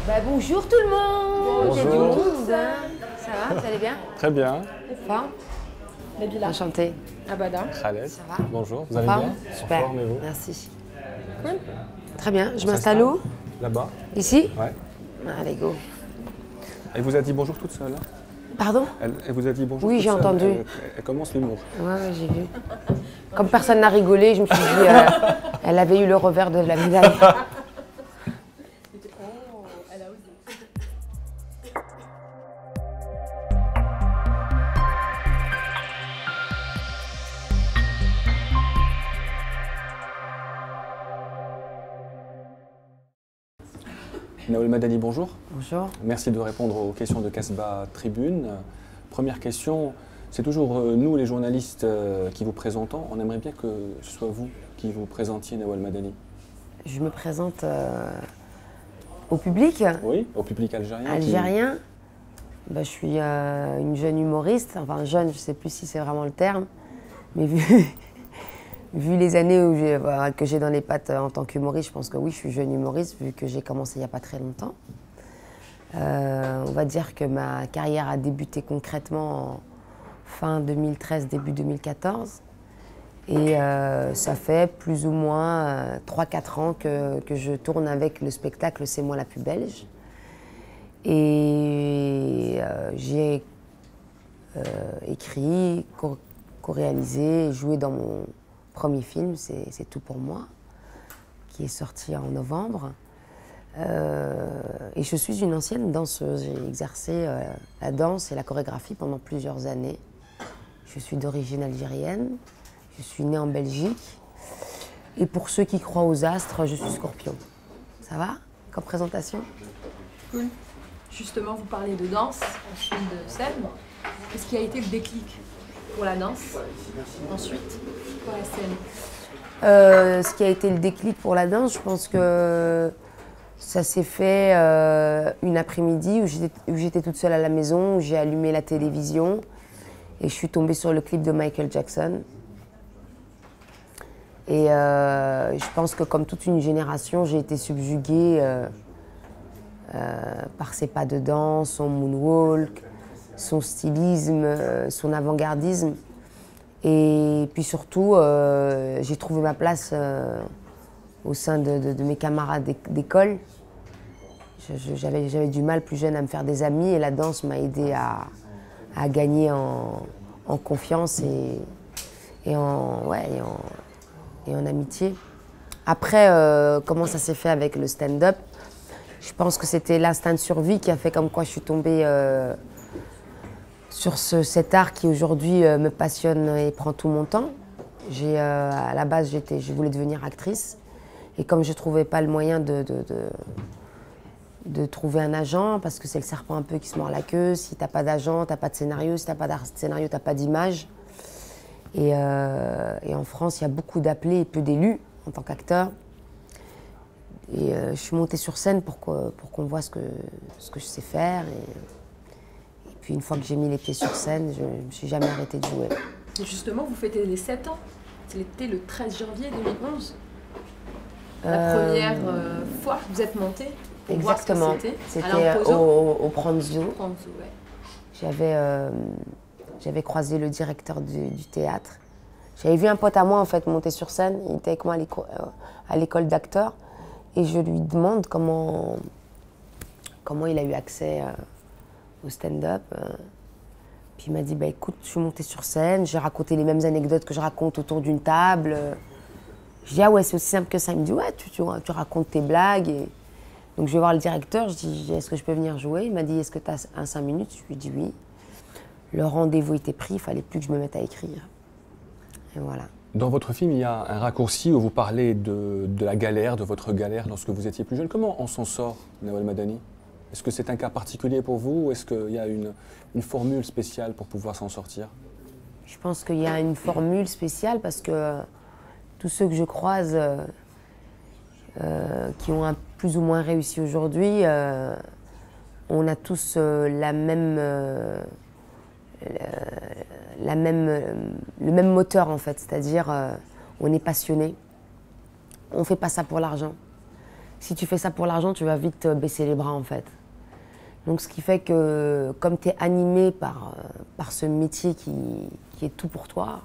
Bonjour tout le monde. Bonjour. Il y a du monde. Ça va, vous allez bien? Très bien. Forme? Nabila. Enchantée. Abada. Khaled. Ça va? Bonjour. Vous allez Forme? bien? Super. En forme, et vous? Merci. Cool. Très bien. Je On m'installe s'installe où? Là-bas. Ici? Ouais. Allez, go. Elle vous a dit bonjour toute seule, hein? Pardon? Elle vous a dit bonjour Oui, toute j'ai seule. entendu. Elle commence l'humour. Ouais, j'ai vu. Comme personne n'a rigolé, je me suis dit, elle avait eu le revers de la médaille. Elle a osé. Nawal Madani, bonjour. Bonjour. Merci de répondre aux questions de Casbah Tribune. Première question, c'est toujours nous les journalistes qui vous présentons. On aimerait bien que ce soit vous qui vous présentiez Nawal Madani. Je me présente au public Oui, au public algérien. algérien. Je suis une jeune humoriste. Enfin, jeune, je ne sais plus si c'est vraiment le terme. Mais vu les années que j'ai dans les pattes en tant qu'humoriste, je pense que oui, je suis jeune humoriste, vu que j'ai commencé il n'y a pas très longtemps. On va dire que ma carrière a débuté concrètement en fin 2013, début 2014. Et ça fait plus ou moins 3-4 ans que je tourne avec le spectacle C'est moi la plus belge. Et j'ai écrit, co-réalisé et joué dans mon premier film, C'est tout pour moi, qui est sorti en novembre. Et je suis une ancienne danseuse. J'ai exercé la danse et la chorégraphie pendant plusieurs années. Je suis d'origine algérienne. Je suis née en Belgique. Et pour ceux qui croient aux astres, je suis Scorpion. Ça va comme présentation? Cool. Justement, vous parlez de danse, ensuite de scène. Qu'est-ce qui a été le déclic pour la danse? Ensuite, pour la scène? Ce qui a été le déclic pour la danse, je pense que ça s'est fait une après-midi où j'étais toute seule à la maison, où j'ai allumé la télévision et je suis tombée sur le clip de Michael Jackson. Et je pense que comme toute une génération, j'ai été subjuguée par ses pas de danse, son moonwalk, son stylisme, son avant-gardisme. Et puis surtout, j'ai trouvé ma place au sein de mes camarades d'école. J'avais du mal plus jeune à me faire des amis et la danse m'a aidée à gagner en confiance et en amitié. Après, comment ça s'est fait avec le stand-up? Je pense que c'était l'instinct de survie qui a fait comme quoi je suis tombée sur cet art qui aujourd'hui me passionne et prend tout mon temps. À la base, je voulais devenir actrice. Et comme je ne trouvais pas le moyen de trouver un agent, parce que c'est le serpent un peu qui se mord la queue, si tu n'as pas d'agent, tu n'as pas de scénario, si tu n'as pas de scénario, tu n'as pas d'image. Et en France, il y a beaucoup d'appelés et peu d'élus en tant qu'acteur. Et je suis montée sur scène pour qu'on voit ce que je sais faire. Et puis une fois que j'ai mis les pieds sur scène, je ne me suis jamais arrêtée de jouer. Et justement, vous fêtez les 7 ans. C'était le 13 janvier 2011. La première fois que vous êtes montée. Pour Exactement. voir ce que C'était au Pranzo. Ouais. J'avais croisé le directeur du théâtre. J'avais vu un pote à moi en fait monter sur scène. Il était avec moi à l'école d'acteurs. Et je lui demande comment il a eu accès au stand-up. Puis il m'a dit, écoute, je suis montée sur scène, j'ai raconté les mêmes anecdotes que je raconte autour d'une table. Je dis, ah ouais, c'est aussi simple que ça. Il me dit, ouais, tu racontes tes blagues. Et donc je vais voir le directeur, je dis, est-ce que je peux venir jouer? Il m'a dit, est-ce que tu as un 5 minutes? Je lui ai dit oui. Le rendez-vous était pris, il fallait plus que je me mette à écrire. Et voilà. Dans votre film, il y a un raccourci où vous parlez de la galère, de votre galère lorsque vous étiez plus jeune. Comment on s'en sort, Nawal Madani? Est-ce que c'est un cas particulier pour vous ou est-ce qu'il y a une formule spéciale pour pouvoir s'en sortir? Je pense qu'il y a une formule spéciale parce que tous ceux que je croise qui ont plus ou moins réussi aujourd'hui, on a tous le même moteur en fait, c'est-à-dire on est passionné, on ne fait pas ça pour l'argent. Si tu fais ça pour l'argent, tu vas vite baisser les bras en fait. Donc ce qui fait que comme tu es animé par ce métier qui est tout pour toi,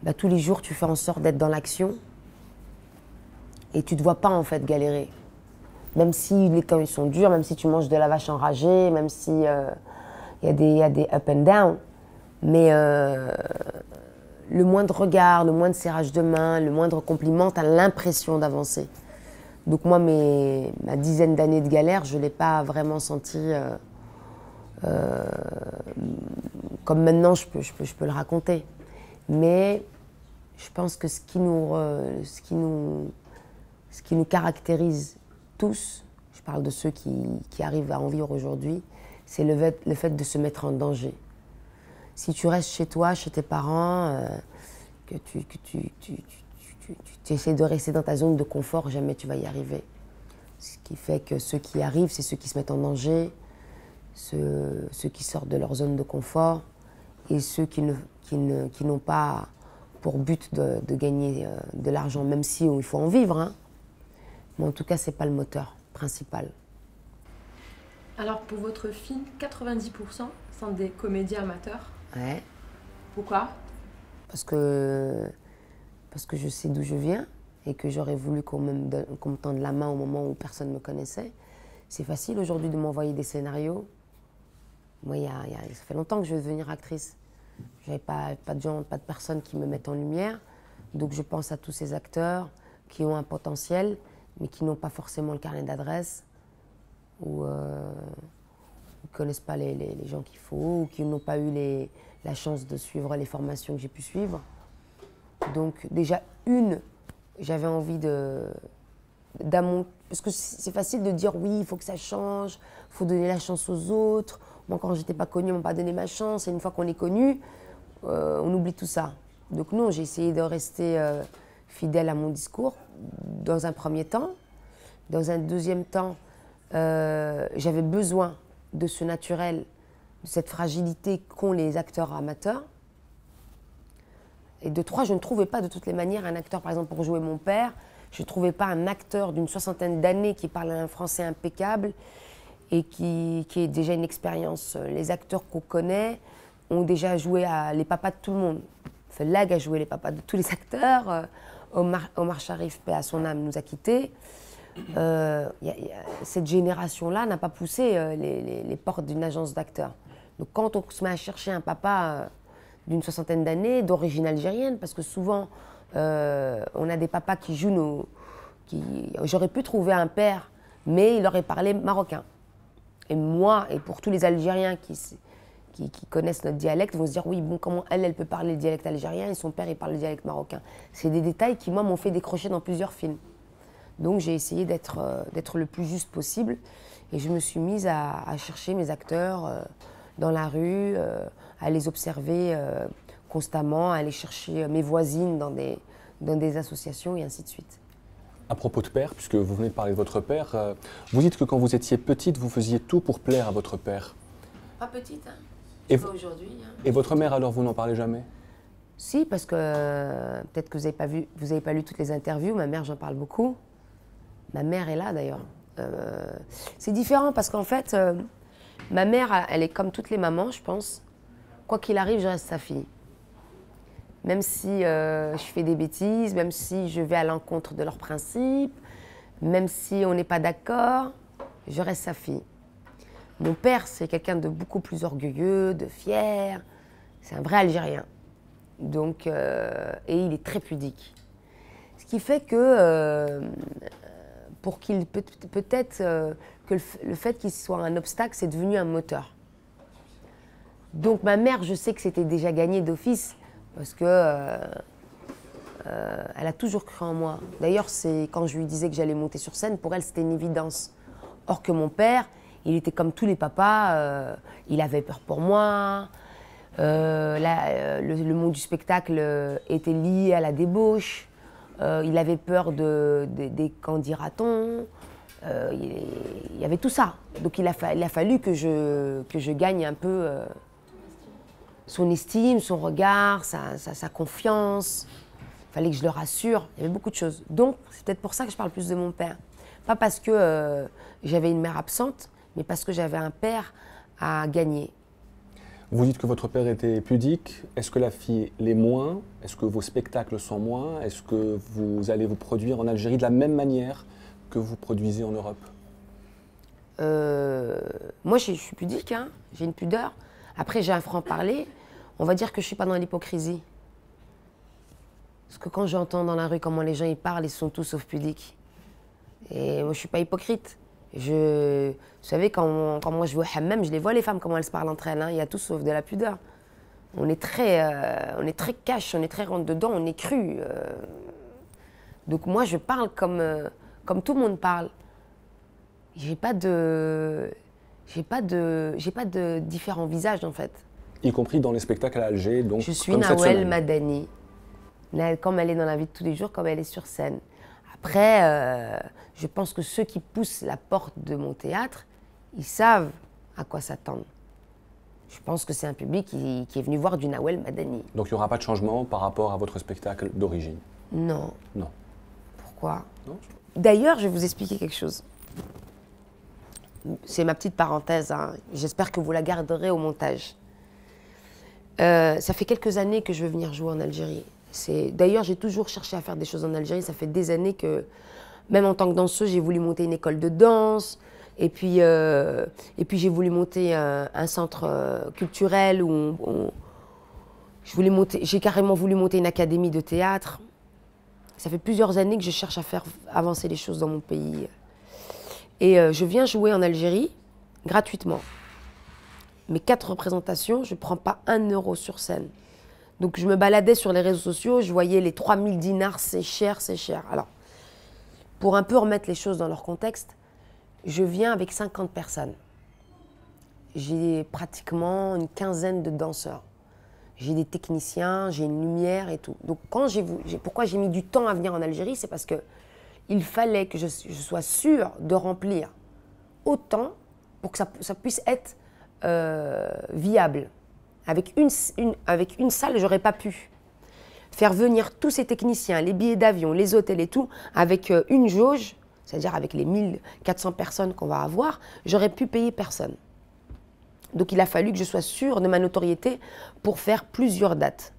bah, tous les jours tu fais en sorte d'être dans l'action et tu ne te vois pas en fait galérer. Même si les temps ils sont durs, même si tu manges de la vache enragée, même si y a des up and down, mais le moindre regard, le moindre serrage de main, le moindre compliment, tu as l'impression d'avancer. Donc moi, ma dizaine d'années de galère, je ne l'ai pas vraiment senti comme maintenant je peux le raconter. Mais je pense que ce qui nous caractérise tous, je parle de ceux qui arrivent à en vivre aujourd'hui, c'est le fait de se mettre en danger. Si tu restes chez toi, chez tes parents, que tu essaies de rester dans ta zone de confort, jamais tu vas y arriver. Ce qui fait que ceux qui arrivent, c'est ceux qui se mettent en danger, ceux qui sortent de leur zone de confort et ceux qui n'ont pas pour but de gagner de l'argent, même si il faut en vivre. Hein. Mais en tout cas, ce n'est pas le moteur principal. Alors pour votre film, 90% sont des comédiens amateurs. Ouais. Pourquoi ? Parce que je sais d'où je viens et que j'aurais voulu qu'on me tende la main au moment où personne ne me connaissait. C'est facile aujourd'hui de m'envoyer des scénarios. Moi, ça fait longtemps que je veux devenir actrice. J'avais pas de personnes qui me mettent en lumière. Donc je pense à tous ces acteurs qui ont un potentiel, mais qui n'ont pas forcément le carnet d'adresse, ou ne connaissent pas les gens qu'il faut, ou qui n'ont pas eu la chance de suivre les formations que j'ai pu suivre. Donc déjà, j'avais envie parce que c'est facile de dire oui, il faut que ça change, il faut donner la chance aux autres. Moi, quand j'étais pas connue, on m'a pas donné ma chance. Et une fois qu'on est connu, on oublie tout ça. Donc non, j'ai essayé de rester fidèle à mon discours dans un premier temps. Dans un deuxième temps, j'avais besoin de ce naturel, de cette fragilité qu'ont les acteurs amateurs. Et de trois, je ne trouvais pas de toutes les manières un acteur, par exemple, pour jouer mon père. Je ne trouvais pas un acteur d'une 60aine d'années qui parle un français impeccable et qui ait déjà une expérience. Les acteurs qu'on connaît ont déjà joué les papas de tout le monde. Lag a joué les papas de tous les acteurs. Omar Sharif, paix à son âme, nous a quittés. Cette génération-là n'a pas poussé les portes d'une agence d'acteurs. Donc quand on se met à chercher un papa d'une 60aine d'années, d'origine algérienne, parce que souvent on a des papas qui jouent j'aurais pu trouver un père, mais il aurait parlé marocain. Et moi, et pour tous les Algériens qui connaissent notre dialecte, vont se dire oui, bon, comment elle peut parler le dialecte algérien et son père il parle le dialecte marocain. C'est des détails qui, moi, m'ont fait décrocher dans plusieurs films. Donc j'ai essayé d'être le plus juste possible et je me suis mise à chercher mes acteurs dans la rue, à les observer constamment, à aller chercher mes voisines dans des associations et ainsi de suite. À propos de père, puisque vous venez de parler de votre père, vous dites que quand vous étiez petite, vous faisiez tout pour plaire à votre père. Pas petite, hein. Et pas aujourd'hui. Hein. Et votre mère alors, vous n'en parlez jamais? Si, parce que peut-être que vous n'avez pas lu toutes les interviews, ma mère, j'en parle beaucoup. Ma mère est là d'ailleurs. C'est différent parce qu'en fait, ma mère, elle est comme toutes les mamans, je pense. Quoi qu'il arrive, je reste sa fille. Même si je fais des bêtises, même si je vais à l'encontre de leurs principes, même si on n'est pas d'accord, je reste sa fille. Mon père, c'est quelqu'un de beaucoup plus orgueilleux, de fier. C'est un vrai Algérien. Donc, et il est très pudique. Ce qui fait que, pour qu'il peut-être que le fait qu'il soit un obstacle, c'est devenu un moteur. Donc ma mère, je sais que c'était déjà gagné d'office, parce que elle a toujours cru en moi. D'ailleurs, c'est quand je lui disais que j'allais monter sur scène, pour elle, c'était une évidence. Or que mon père, il était comme tous les papas, il avait peur pour moi. Le monde du spectacle était lié à la débauche. Il avait peur des qu'en dira-t-on. Il y avait tout ça. Donc il a fallu que je gagne un peu son estime, son regard, sa confiance. Il fallait que je le rassure. Il y avait beaucoup de choses. Donc c'est peut-être pour ça que je parle plus de mon père. Pas parce que j'avais une mère absente, mais parce que j'avais un père à gagner. Vous dites que votre père était pudique. Est-ce que la fille l'est moins? Est-ce que vos spectacles sont moins? Est-ce que vous allez vous produire en Algérie de la même manière que vous produisez en Europe? Moi, je suis pudique, hein. J'ai une pudeur. Après, j'ai un franc-parler. On va dire que je ne suis pas dans l'hypocrisie. Parce que quand j'entends dans la rue comment les gens y parlent, ils sont tous sauf pudiques. Et moi, je ne suis pas hypocrite. Vous savez, quand moi je vais au hammam, je les vois les femmes, comment elles se parlent entre elles. Hein. Il y a tout sauf de la pudeur. On est très cash, on est très rentre dedans, on est cru. Donc moi, je parle comme tout le monde parle. J'ai pas de différents visages en fait. Y compris dans les spectacles à Alger, donc Je suis comme cette Nawel semaine. Madani, comme elle est dans la vie de tous les jours, comme elle est sur scène. Après, je pense que ceux qui poussent la porte de mon théâtre, ils savent à quoi s'attendre. Je pense que c'est un public qui est venu voir du Nawel Madani. Donc il n'y aura pas de changement par rapport à votre spectacle d'origine? Non. Non. Pourquoi? Non. D'ailleurs, je vais vous expliquer quelque chose. C'est ma petite parenthèse, hein. J'espère que vous la garderez au montage. Ça fait quelques années que je veux venir jouer en Algérie. D'ailleurs, j'ai toujours cherché à faire des choses en Algérie. Ça fait des années que, même en tant que danseuse, j'ai voulu monter une école de danse. Et puis j'ai voulu monter un centre culturel où j'ai carrément voulu monter une académie de théâtre. Ça fait plusieurs années que je cherche à faire avancer les choses dans mon pays. Et je viens jouer en Algérie gratuitement. Mes 4 représentations, je ne prends pas 1 euro sur scène. Donc je me baladais sur les réseaux sociaux, je voyais les 3000 dinars, c'est cher, c'est cher. Alors, pour un peu remettre les choses dans leur contexte, je viens avec 50 personnes. J'ai pratiquement une quinzaine de danseurs. J'ai des techniciens, j'ai une lumière et tout. Donc pourquoi j'ai mis du temps à venir en Algérie, c'est parce qu'il fallait que je sois sûre de remplir autant pour que ça puisse être viable. Avec une salle, je n'aurais pas pu faire venir tous ces techniciens, les billets d'avion, les hôtels et tout, avec une jauge, c'est-à-dire avec les 1400 personnes qu'on va avoir, j'aurais pu payer personne. Donc il a fallu que je sois sûre de ma notoriété pour faire plusieurs dates.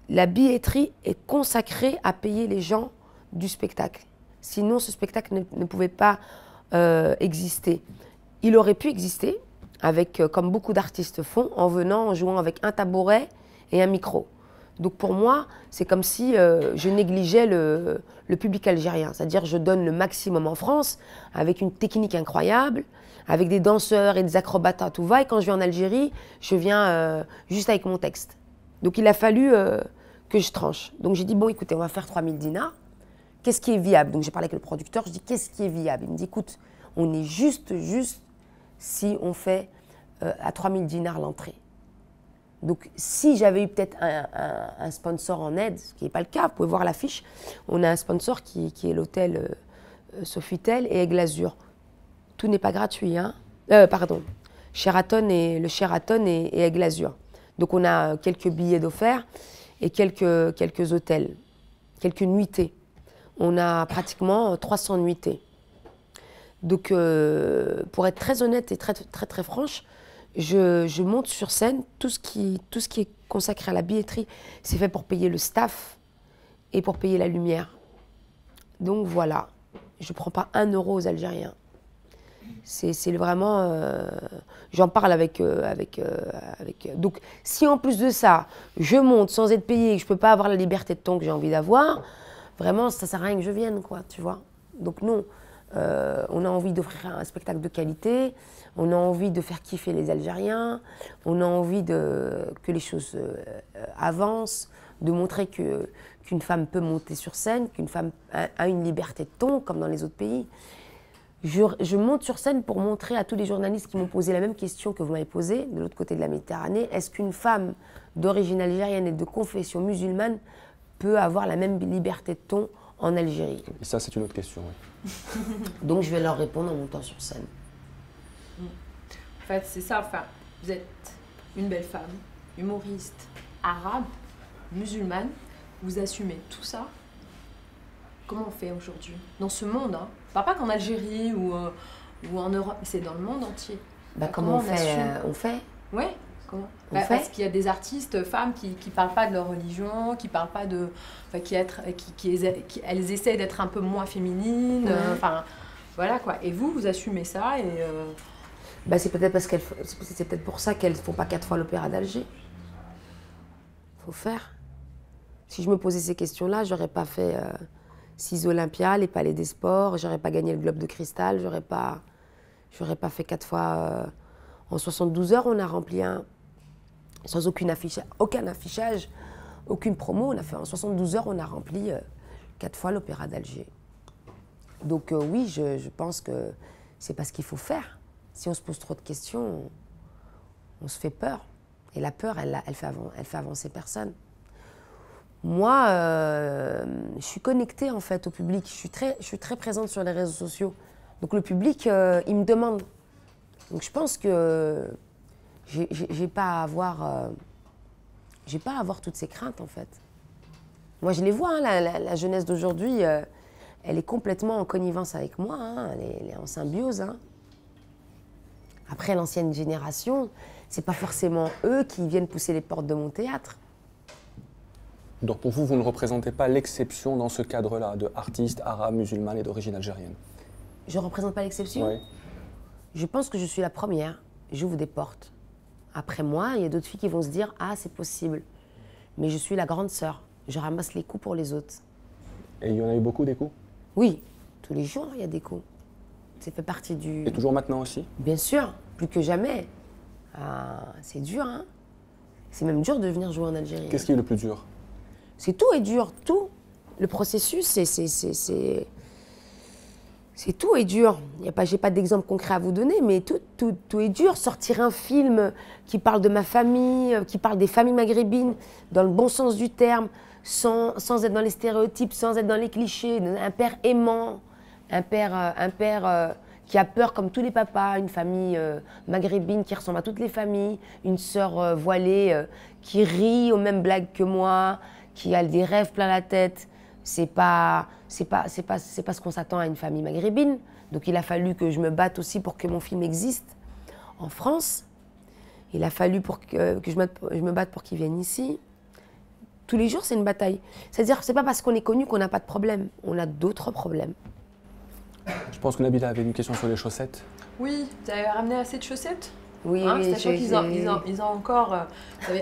La billetterie est consacrée à payer les gens du spectacle. Sinon, ce spectacle ne pouvait pas exister. Il aurait pu exister, comme beaucoup d'artistes font, en jouant avec un tabouret et un micro. Donc pour moi, c'est comme si je négligeais le public algérien. C'est-à-dire je donne le maximum en France, avec une technique incroyable, avec des danseurs et des acrobates à tout va. Et quand je viens en Algérie, je viens juste avec mon texte. Donc il a fallu que je tranche. Donc j'ai dit, bon écoutez, on va faire 3000 dinars. Qu'est-ce qui est viable? Donc j'ai parlé avec le producteur, je dis, qu'est-ce qui est viable? Il me dit, écoute, on est juste si on fait à 3000 dinars l'entrée. Donc, si j'avais eu peut-être un sponsor en aide, ce qui n'est pas le cas, vous pouvez voir l'affiche, on a un sponsor qui est l'hôtel Sofitel et Aigle Azur. Tout n'est pas gratuit, hein. Pardon, Sheraton et Aigle Azur. Donc, on a quelques billets d'offert et quelques hôtels, quelques nuitées. On a pratiquement 300 nuitées. Donc, pour être très honnête et très franche, je monte sur scène, tout ce qui est consacré à la billetterie, c'est fait pour payer le staff et pour payer la lumière. Donc voilà, je ne prends pas 1 euro aux Algériens. C'est vraiment... j'en parle avec... Donc si en plus de ça, je monte sans être payé et que je ne peux pas avoir la liberté de ton que j'ai envie d'avoir, vraiment ça ne sert à rien que je vienne, quoi, tu vois. Donc non, on a envie d'offrir un spectacle de qualité. On a envie de faire kiffer les Algériens, on a envie que les choses avancent, de montrer qu'une femme peut monter sur scène, qu'une femme a une liberté de ton, comme dans les autres pays. Je monte sur scène pour montrer à tous les journalistes qui m'ont posé la même question que vous m'avez posée, de l'autre côté de la Méditerranée, est-ce qu'une femme d'origine algérienne et de confession musulmane peut avoir la même liberté de ton en Algérie? Et ça, c'est une autre question, oui. Donc je vais leur répondre en montant sur scène. En fait, c'est ça. Enfin, vous êtes une belle femme, humoriste, arabe, musulmane. Vous assumez tout ça. Comment on fait aujourd'hui? Dans ce monde, hein, Je parle pas qu'en Algérie ou en Europe, c'est dans le monde entier. Bah, comment on fait On fait. Ouais. Comment On fait. Parce qu'il y a des artistes femmes qui parlent pas de leur religion, qui parlent pas de, elles essaient d'être un peu moins féminines. Enfin, voilà quoi. Et vous assumez ça et. Bah, c'est peut-être c'est peut-être pour ça qu'elles ne font pas 4 fois l'opéra d'Alger. Faut faire. Si je me posais ces questions-là, j'aurais pas fait 6 Olympias, les Palais des Sports, j'aurais pas gagné le Globe de Cristal, j'aurais pas fait 4 fois. En 72 heures, on a rempli sans aucun affichage, aucune promo. En 72 heures, on a rempli 4 fois l'opéra d'Alger. Donc oui, je pense que c'est pas ce qu'il faut faire. Si on se pose trop de questions, on se fait peur. Et la peur, elle fait avancer personne. Moi, je suis connectée en fait au public. Je suis très présente sur les réseaux sociaux. Donc le public, il me demande. Donc je pense que j'ai pas à avoir toutes ces craintes en fait. Moi, je les vois, hein, la jeunesse d'aujourd'hui, elle est complètement en connivence avec moi. Hein, elle est en symbiose. Hein. Après, l'ancienne génération, c'est pas forcément eux qui viennent pousser les portes de mon théâtre. Donc pour vous, vous ne représentez pas l'exception dans ce cadre-là, de artistes arabes, musulmanes et d'origine algérienne? Je ne représente pas l'exception? Oui. Je pense que je suis la première. J'ouvre des portes. Après moi, il y a d'autres filles qui vont se dire « Ah, c'est possible ». Mais je suis la grande sœur. Je ramasse les coups pour les autres. Et il y en a eu beaucoup des coups? Oui, tous les jours, il y a des coups. Ça fait partie du... Et toujours maintenant aussi? Bien sûr, plus que jamais. Ah, c'est dur, hein. C'est même dur de venir jouer en Algérie. Qu'est-ce qui est le plus dur? C'est tout est dur, tout. Le processus, c'est tout est dur. J'ai pas d'exemple concret à vous donner, mais tout est dur. Sortir un film qui parle de ma famille, qui parle des familles maghrébines, dans le bon sens du terme, sans être dans les stéréotypes, sans être dans les clichés. Un père aimant, un père qui a peur comme tous les papas, une famille maghrébine qui ressemble à toutes les familles, une sœur voilée qui rit aux mêmes blagues que moi, qui a des rêves plein la tête. C'est pas ce qu'on s'attend à une famille maghrébine. Donc il a fallu que je me batte aussi pour que mon film existe en France. Il a fallu que je me batte pour qu'il vienne ici. Tous les jours, c'est une bataille. C'est-à-dire que c'est pas parce qu'on est connu qu'on n'a pas de problème. On a d'autres problèmes. Je pense que Nabila avait une question sur les chaussettes. Oui, vous avez ramené assez de chaussettes? Oui, hein, oui. Sachant qu'ils ont encore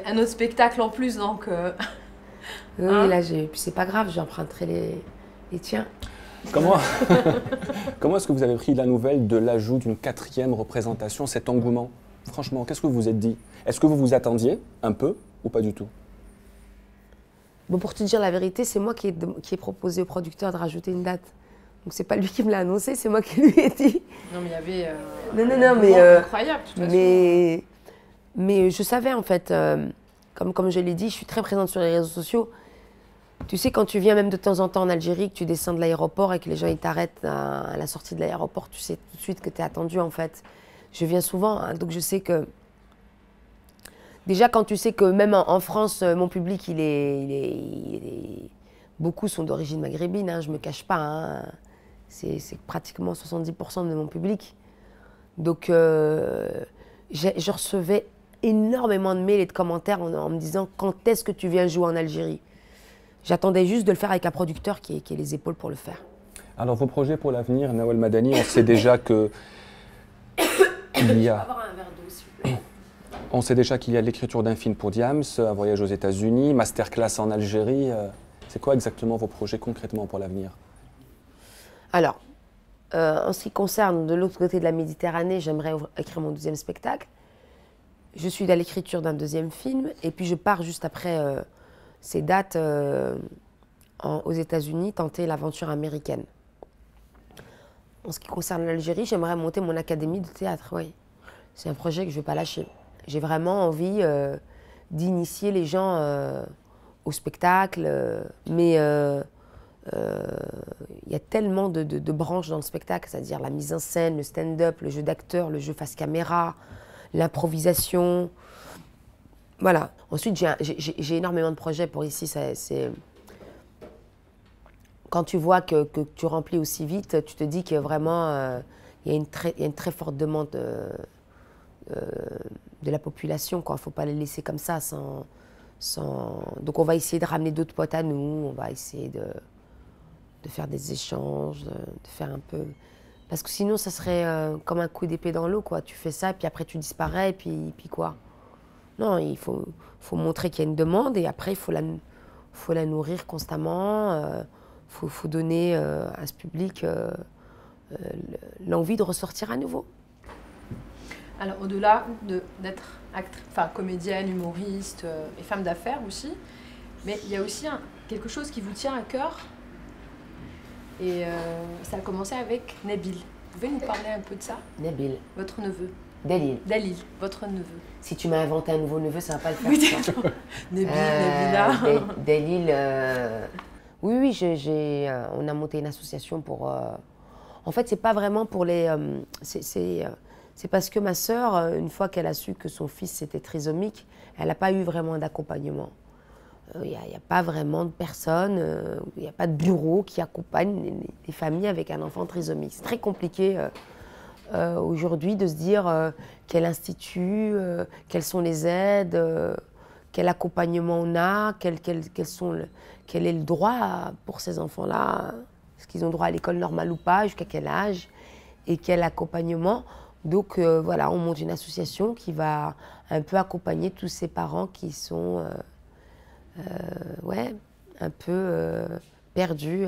un autre spectacle en plus, donc... Oui, là, c'est pas grave, j'emprunterai les tiens. Comment est-ce que vous avez pris la nouvelle de l'ajout d'une 4e représentation, cet engouement? Franchement, qu'est-ce que vous vous êtes dit? Est-ce que vous vous attendiez un peu ou pas du tout? Bon, pour te dire la vérité, c'est moi qui ai proposé au producteur de rajouter une date. Donc c'est pas lui qui me l'a annoncé, c'est moi qui lui ai dit. Non, mais il y avait non, mais incroyable, de toute façon. Mais je savais en fait, comme je l'ai dit, je suis très présente sur les réseaux sociaux. Tu sais, quand tu viens même de temps en temps en Algérie, que tu descends de l'aéroport et que les gens ils t'arrêtent à la sortie de l'aéroport, tu sais tout de suite que tu es attendu en fait. Je viens souvent, hein, donc je sais que... Déjà, quand tu sais que même en France, mon public, beaucoup sont d'origine maghrébine, hein, je ne me cache pas. Hein. C'est pratiquement 70% de mon public. Donc, je recevais énormément de mails et de commentaires en me disant « Quand est-ce que tu viens jouer en Algérie ?» J'attendais juste de le faire avec un producteur qui ait les épaules pour le faire. Alors, vos projets pour l'avenir, Nawal Madani, on sait déjà que... On sait déjà qu'il y a l'écriture d'un film pour Diams, un voyage aux États-Unis, masterclass en Algérie. C'est quoi exactement vos projets concrètement pour l'avenir? Alors, en ce qui concerne de l'autre côté de la Méditerranée, j'aimerais écrire mon 2e spectacle. Je suis à l'écriture d'un 2e film et puis je pars juste après ces dates aux États-Unis tenter l'aventure américaine. En ce qui concerne l'Algérie, j'aimerais monter mon académie de théâtre, oui. C'est un projet que je ne vais pas lâcher. J'ai vraiment envie d'initier les gens au spectacle, mais il y a tellement de branches dans le spectacle, c'est-à-dire la mise en scène, le stand-up, le jeu d'acteur, le jeu face caméra, l'improvisation. Voilà. Ensuite, j'ai énormément de projets pour ici. quand tu vois que tu remplis aussi vite, tu te dis que vraiment, il y a une très forte demande de la population. Il ne faut pas les laisser comme ça. Donc on va essayer de ramener d'autres potes à nous, on va essayer de faire des échanges, de faire un peu... Parce que sinon, ça serait comme un coup d'épée dans l'eau, quoi. Tu fais ça, et puis après tu disparais, et puis quoi. Non, il faut montrer qu'il y a une demande, et après il faut la nourrir constamment. Faut donner à ce public l'envie de ressortir à nouveau. Alors, au-delà d'être comédienne, humoriste et femme d'affaires aussi, mais il y a aussi quelque chose qui vous tient à cœur. Et ça a commencé avec Nabil. Vous pouvez nous parler un peu de ça? Nabil. Votre neveu. Dalil. Dalil, votre neveu. Si tu m'as inventé un nouveau neveu, ça ne va pas le faire. Oui, Nabil, Nabila. Dalil, oui, on a monté une association pour... En fait, c'est pas vraiment pour les... c'est parce que ma sœur, une fois qu'elle a su que son fils était trisomique, elle n'a pas eu vraiment d'accompagnement. Il n'y a pas vraiment de personne, il n'y a pas de bureau qui accompagne les familles avec un enfant trisomique. C'est très compliqué aujourd'hui de se dire quel institut, quelles sont les aides, quel accompagnement on a, quel est le droit pour ces enfants-là, est-ce qu'ils ont droit à l'école normale ou pas, jusqu'à quel âge, et quel accompagnement. Donc voilà, on monte une association qui va un peu accompagner tous ces parents qui sont un peu perdus.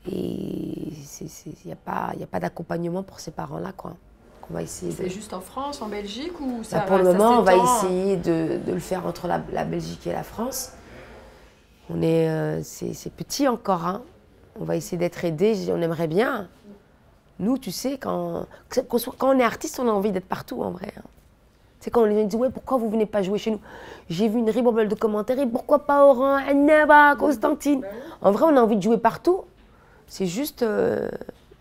Et il n'y a pas d'accompagnement pour ces parents-là, quoi. On va essayer. C'est juste en France, en Belgique ou ça? Pour le moment, on va essayer de le faire entre la Belgique et la France. C'est petit encore, hein. On va essayer d'être aidés, on aimerait bien. Nous, tu sais, quand on est artiste, on a envie d'être partout, en vrai. C'est quand on les dit, ouais, pourquoi vous venez pas jouer chez nous? J'ai vu une ribambelle de commentaires, et pourquoi pas Oran, Annaba, Constantine? En vrai, on a envie de jouer partout. C'est juste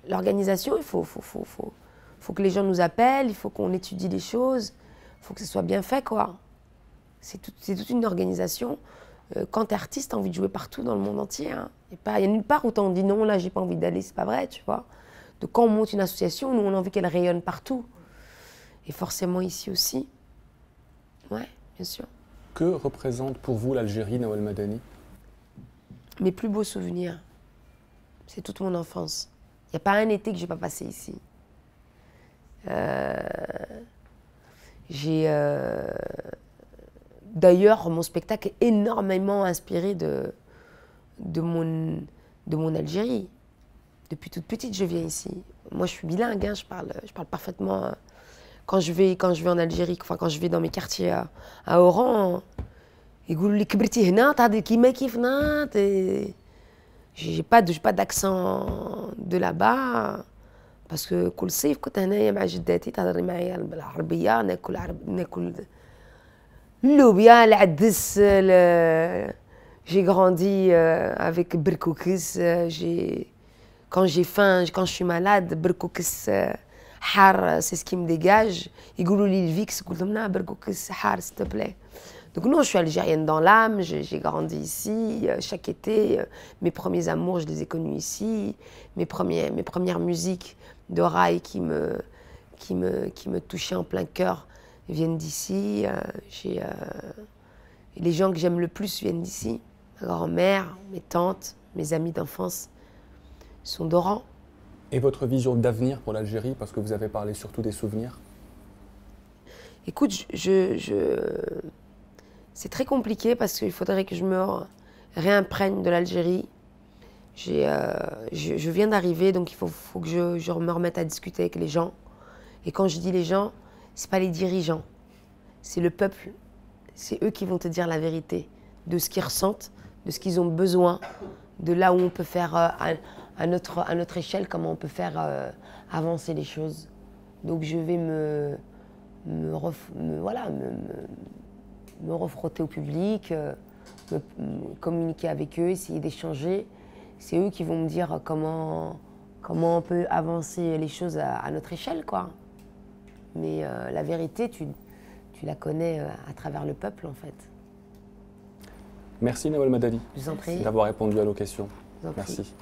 l'organisation, il faut que les gens nous appellent, il faut qu'on étudie les choses, il faut que ce soit bien fait, quoi. C'est toute une organisation. Quand tu es artiste, tu as envie de jouer partout dans le monde entier. Hein. Il y a nulle part où on dit non, là, j'ai pas envie d'aller, c'est pas vrai, tu vois. Donc quand on monte une association, nous, on a envie qu'elle rayonne partout. Et forcément ici aussi. Ouais, bien sûr. Que représente pour vous l'Algérie, Nawal Madani? Mes plus beaux souvenirs. C'est toute mon enfance. Il n'y a pas un été que je n'ai pas passé ici. D'ailleurs, mon spectacle est énormément inspiré de mon Algérie. Depuis toute petite, je viens ici. Moi, je suis bilingue, hein, je parle parfaitement. Quand je vais en Algérie, enfin, quand je vais dans mes quartiers à Oran, ils disent que كبرتي هنا تهضري كيما كيفنا. J'ai pas d'accent de là-bas. Parce que كل صيف كنت هنايا مع جداتي تهضري معايا بالعربية ناكل اللوبيا العدس. J'ai grandi avec berkoukis. Quand j'ai faim, quand je suis malade, berkoukis har, c'est ce qui me dégage. Ils disent le Vix, je dis berkoukis har, s'il te plaît. Donc non, je suis algérienne dans l'âme, j'ai grandi ici, chaque été, mes premiers amours, je les ai connus ici, mes premières musiques de rail qui me touchaient en plein cœur viennent d'ici, les gens que j'aime le plus viennent d'ici, ma grand-mère, mes tantes, mes amis d'enfance sont d'Oran. Et votre vision d'avenir pour l'Algérie, parce que vous avez parlé surtout des souvenirs? Écoute, c'est très compliqué parce qu'il faudrait que je me réimprègne de l'Algérie. Je viens d'arriver, donc il faut que je me remette à discuter avec les gens. Et quand je dis les gens, ce n'est pas les dirigeants, c'est le peuple. C'est eux qui vont te dire la vérité de ce qu'ils ressentent, de ce qu'ils ont besoin, de là où on peut faire à notre échelle, comment on peut faire avancer les choses. Donc je vais me refrotter au public, communiquer avec eux, essayer d'échanger. C'est eux qui vont me dire comment on peut avancer les choses à notre échelle, quoi. Mais la vérité, tu la connais à travers le peuple, en fait. Merci Nawal Madani Je vous en prie. d'avoir répondu à nos questions. vous en prie. Merci.